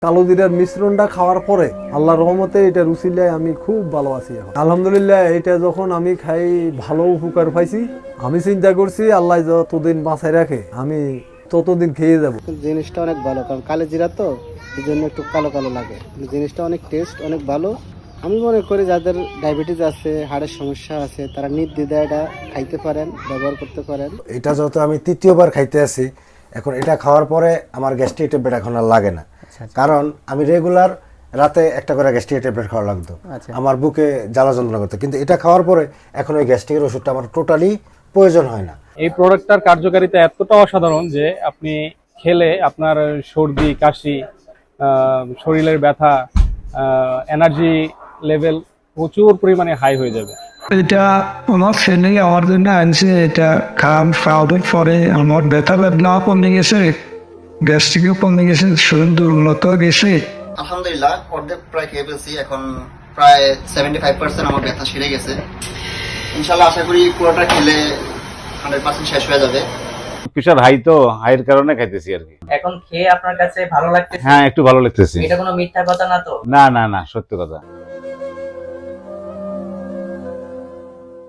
কালো জিরার মিশ্রণটা খাওয়ার পরে আল্লাহর রহমতে এটা রুচিলায় আমি খুব ভালো আছি এখন আলহামদুলিল্লাহ। এটা যখন আমি খাই ভালো উপকার পাইছি। আমি চিন্তা করছি আল্লাহ যতদিন বাঁচায় রাখে আমি ততদিন খেয়ে যাব। জিনিসটা অনেক ভালো, কারণ কালো জিরা তো এই জন্য একটু কালো কালো লাগে, জিনিসটা অনেক টেস্ট, অনেক ভালো। আমি মনে করি যাদের ডায়াবেটিস আছে, হাড়ের সমস্যা আছে, তারা নির্দ্বিধায় এটা খাইতে পারেন, ব্যবহার করতে পারেন। এটা যত আমি তৃতীয়বার খাইতে আছি, এখন এটা খাওয়ার পরে আমার গ্যাস্ট্রিক ট্যাবলেট এখন আর লাগে না। কারণ আমি রেগুলার রাতে একটা করে গ্যাস্ট্রিক ট্যাবলেট খাওয়া লাগতো, আমার বুকে জ্বালা যন্ত্রণা করতো, কিন্তু এটা খাওয়ার পরে এখন ওই গ্যাস্ট্রিকের ওষুধটা আমার টোটালি প্রয়োজন হয় না। এই প্রোডাক্টটার কার্যকারিতা এতটা অসাধারণ যে আপনি খেলে আপনার সর্দি কাশি, শরীরের ব্যথা, এনার্জি লেভেল প্রচুর পরিমাণে হাই হয়ে যাবে। এটা আমার ছেলে আমার জন্য আনছে। এটা খাওয়ার পরে আমার ব্যথা বেদনা কমে গেছে, গ্যাস্ট্রিকও কমে গেছে, শরীর দুর্বলতা গেছে। আলহামদুলিল্লাহ অর্ধেক প্রায় খেয়ে ফেলছি, এখন প্রায় 75% আমার ব্যথা সেরে গেছে। ইনশাল্লাহ আশা করি পুরোটা খেলে 100% শেষ হয়ে যাবে। প্রেশার হাই, তো হাইয়ের কারণে খাইতেছি আর কি। এখন খেয়ে আপনার কাছে ভালো লাগতেছে? হ্যাঁ, একটু ভালো লাগতেছে। এটা কোনো মিথ্যা কথা না তো? না না না, সত্য কথা।